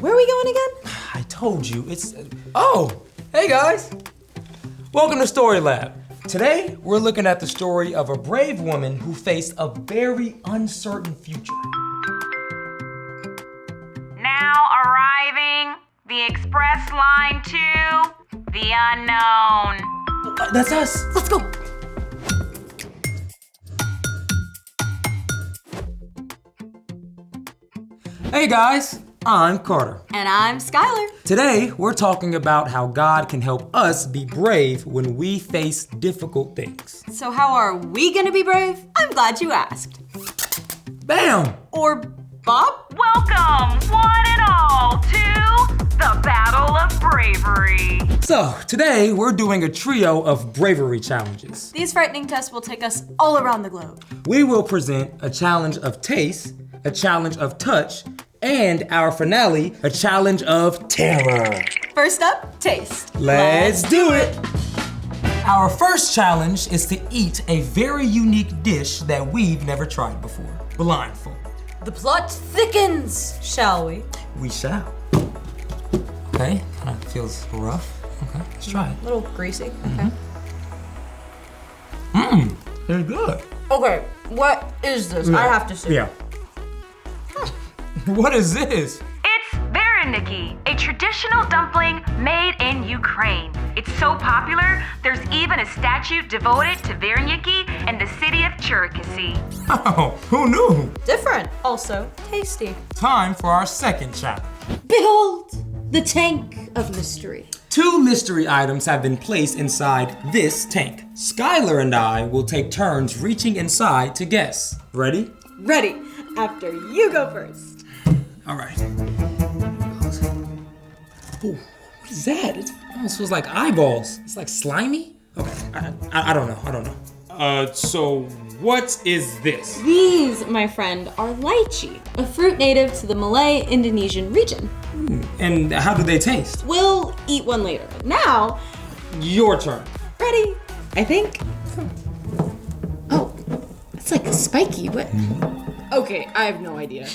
Where are we going again? I told you, it's... Oh, hey guys. Welcome to Story Lab. Today, we're looking at the story of a brave woman who faced a very uncertain future. Now arriving, the express line to the unknown. That's us. Let's go. Hey guys, I'm Carter. And I'm Skylar. Today, we're talking about how God can help us be brave when we face difficult things. So how are we gonna be brave? I'm glad you asked. Bam! Or Bob? Welcome, one and all, to the Battle of Bravery. So, today, we're doing a trio of bravery challenges. These frightening tests will take us all around the globe. We will present a challenge of taste, a challenge of touch, and our finale, a challenge of terror. First up, taste. Let's do it! Our first challenge is to eat a very unique dish that we've never tried before, blindfold. The plot thickens, shall we? We shall. Okay, kind of feels rough. Okay, let's try it. A little greasy, okay. Very good. Okay, what is this? I have to see. Yeah. What is this? It's Vareniki, a traditional dumpling made in Ukraine. It's so popular, there's even a statue devoted to Vareniki in the city of Cherkasy. Oh, who knew? Different, also tasty. Time for our second challenge. Behold, the tank of mystery. 2 mystery items have been placed inside this tank. Skylar and I will take turns reaching inside to guess. Ready? Ready, after you go first. All right. Ooh, what is that? It almost feels like eyeballs. It's like slimy? Okay, I don't know. So what is this? These, my friend, are lychee, a fruit native to the Malay Indonesian region. And how do they taste? We'll eat one later. Now, Your turn. ready? I think. Oh, it's like spiky. What? Okay, I have no idea.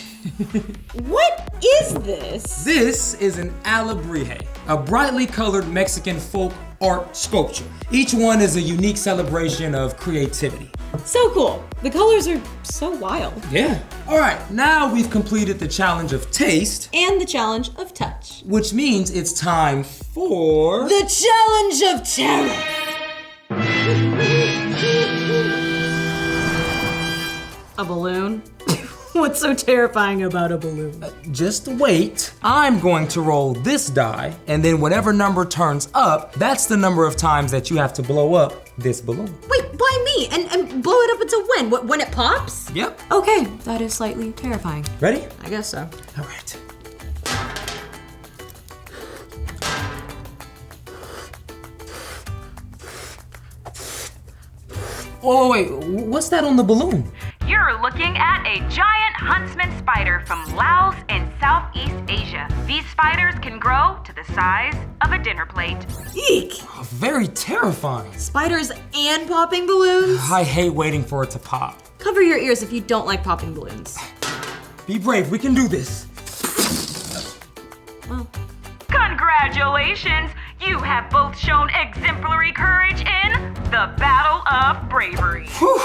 What is this? This is an alebrije, a brightly colored Mexican folk art sculpture. Each one is a unique celebration of creativity. So cool. The colors are so wild. Yeah. All right, now we've completed the challenge of taste, And the challenge of touch. which means it's time for... The challenge of terror. A balloon? What's so terrifying about a balloon? Just wait. I'm going to roll this die, and then whatever number turns up, that's the number of times that you have to blow up this balloon. Wait, why me? And blow it up until when? When it pops? Yep. Okay, that is slightly terrifying. Ready? I guess so. All right. Oh, wait, what's that on the balloon? You're looking at a giant huntsman spider from Laos in Southeast Asia. These spiders can grow to the size of a dinner plate. Eek! Oh, very terrifying. Spiders and popping balloons? I hate waiting for it to pop. Cover your ears if you don't like popping balloons. Be brave, we can do this. Well, Congratulations! You have both shown exemplary courage in the Battle of Bravery. Whew,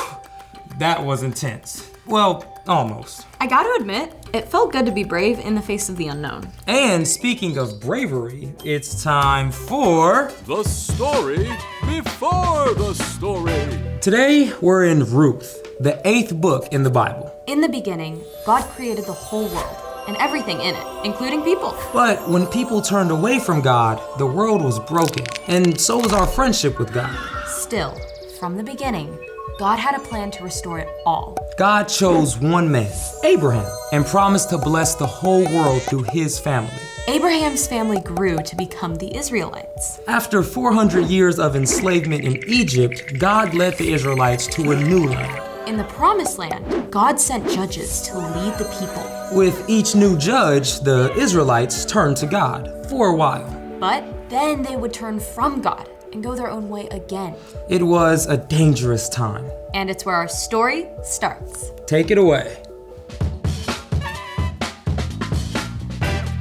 that was intense. Well, almost. I gotta admit, it felt good to be brave in the face of the unknown. And speaking of bravery, it's time for... The story before the story. Today, we're in Ruth, the 8th book in the Bible. In the beginning, God created the whole world and everything in it, including people. But when people turned away from God, the world was broken, and so was our friendship with God. Still, from the beginning, God had a plan to restore it all. God chose one man, Abraham, and promised to bless the whole world through his family. Abraham's family grew to become the Israelites. After 400 years of enslavement in Egypt, God led the Israelites to a new land. In the Promised Land, God sent judges to lead the people. With each new judge, the Israelites turned to God for a while. But then they would turn from God and go their own way again. It was a dangerous time. And it's where our story starts. Take it away.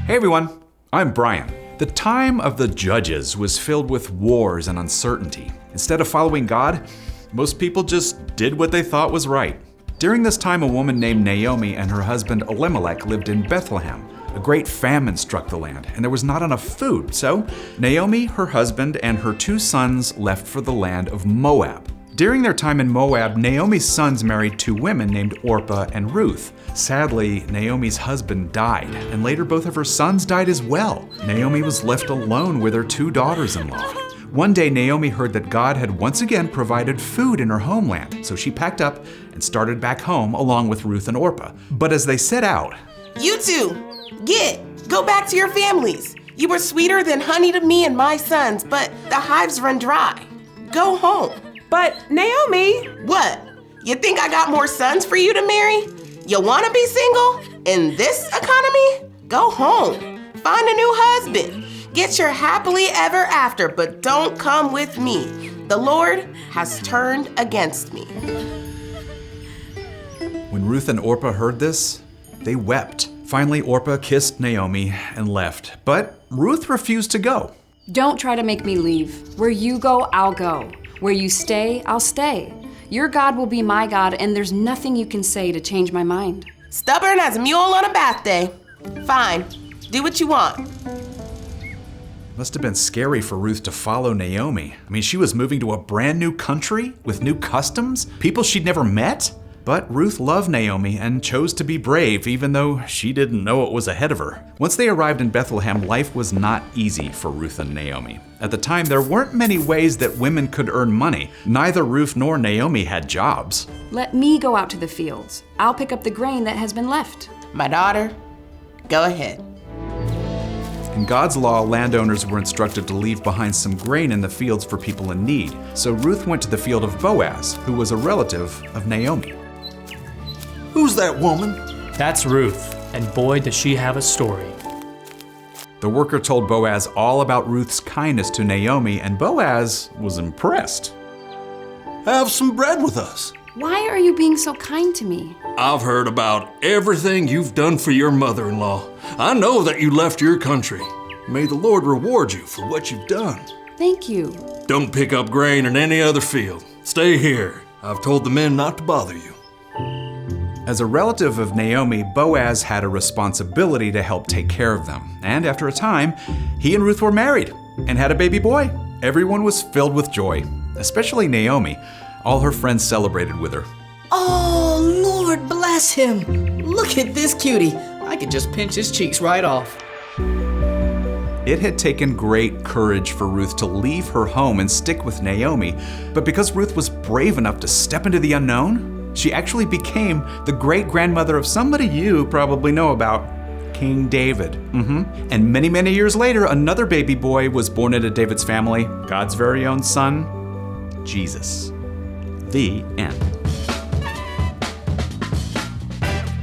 Hey everyone, I'm Brian. The time of the judges was filled with wars and uncertainty. Instead of following God, most people just did what they thought was right. During this time, a woman named Naomi and her husband Elimelech lived in Bethlehem. A great famine struck the land, and there was not enough food, so Naomi, her husband, and her 2 sons left for the land of Moab. During their time in Moab, Naomi's sons married 2 women named Orpah and Ruth. Sadly, Naomi's husband died, and later both of her sons died as well. Naomi was left alone with her 2 daughters-in-law. One day, Naomi heard that God had once again provided food in her homeland, so she packed up and started back home along with Ruth and Orpah. But as they set out, You two, go back to your families. You were sweeter than honey to me and my sons, but the hives run dry. Go home. But Naomi, What? You think I got more sons for you to marry? You wanna be single? In this economy? Go home. Find a new husband. Get your happily ever after, but don't come with me. The Lord has turned against me. when Ruth and Orpah heard this, they wept. Finally, Orpah kissed Naomi and left, but Ruth refused to go. Don't try to make me leave. Where you go, I'll go. Where you stay, I'll stay. Your God will be my God, and there's nothing you can say to change my mind. Stubborn as a mule on a bath day. Fine, do what you want. Must have been scary for Ruth to follow Naomi. I mean, she was moving to a brand new country with new customs, people she'd never met. But Ruth loved Naomi and chose to be brave, even though she didn't know what was ahead of her. Once they arrived in Bethlehem, life was not easy for Ruth and Naomi. At the time, there weren't many ways that women could earn money. Neither Ruth nor Naomi had jobs. Let me go out to the fields. I'll pick up the grain that has been left. My daughter, go ahead. In God's law, landowners were instructed to leave behind some grain in the fields for people in need. So Ruth went to the field of Boaz, who was a relative of Naomi. Who's that woman? That's Ruth, and boy, does she have a story. The worker told Boaz all about Ruth's kindness to Naomi, and Boaz was impressed. Have some bread with us. Why are you being so kind to me? I've heard about everything you've done for your mother-in-law. I know that you left your country. May the Lord reward you for what you've done. Thank you. Don't pick up grain in any other field. Stay here. I've told the men not to bother you. As a relative of Naomi, Boaz had a responsibility to help take care of them. And after a time, he and Ruth were married and had a baby boy. Everyone was filled with joy, especially Naomi. All her friends celebrated with her. Oh, Lord bless him. Look at this cutie. I could just pinch his cheeks right off. It had taken great courage for Ruth to leave her home and stick with Naomi, but because Ruth was brave enough to step into the unknown, she actually became the great-grandmother of somebody you probably know about, King David. And many, many years later, another baby boy was born into David's family, God's very own son, Jesus. The end.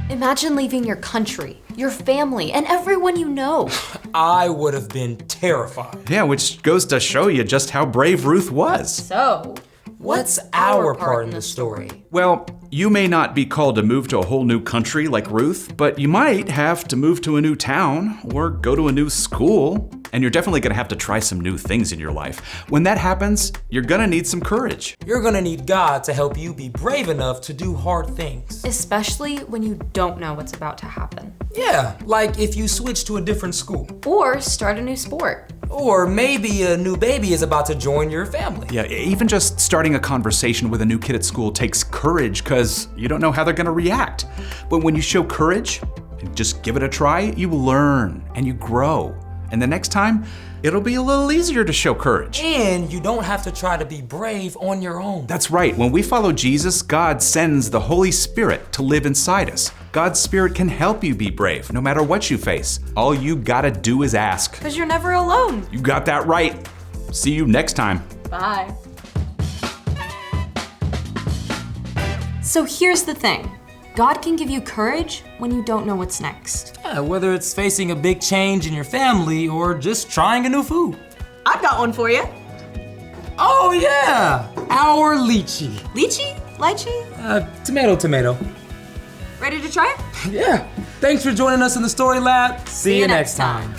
Imagine leaving your country, your family, and everyone you know. I would have been terrified. Yeah, which goes to show you just how brave Ruth was. So, What's our part in the story? Well, you may not be called to move to a whole new country like Ruth, but you might have to move to a new town or go to a new school. And you're definitely gonna have to try some new things in your life. When that happens, you're gonna need some courage. You're gonna need God to help you be brave enough to do hard things. especially when you don't know what's about to happen. Yeah, like if you switch to a different school. Or start a new sport. Or maybe a new baby is about to join your family. Yeah, even just starting a conversation with a new kid at school takes courage because you don't know how they're gonna react. But when you show courage and just give it a try, you learn and you grow. And the next time, it'll be a little easier to show courage. And you don't have to try to be brave on your own. That's right. When we follow Jesus, God sends the Holy Spirit to live inside us. God's Spirit can help you be brave, no matter what you face. All you gotta do is ask. Because you're never alone. You got that right. See you next time. Bye. So here's the thing. God can give you courage when you don't know what's next. Yeah, whether it's facing a big change in your family or just trying a new food. I've got one for you. Oh yeah, our lychee. Lychee? Lychee? Tomato. Ready to try it? Yeah. Thanks for joining us in the Story Lab. See you next time.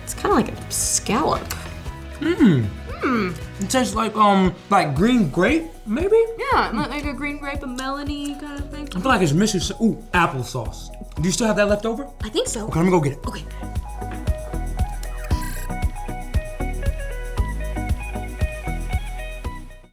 It's kind of like a scallop. It tastes like green grape, maybe? Yeah, like a green grape, a melony kind of thing. I feel like it's missing some, applesauce. Do you still have that left over? I think so. Okay, let me go get it. Okay.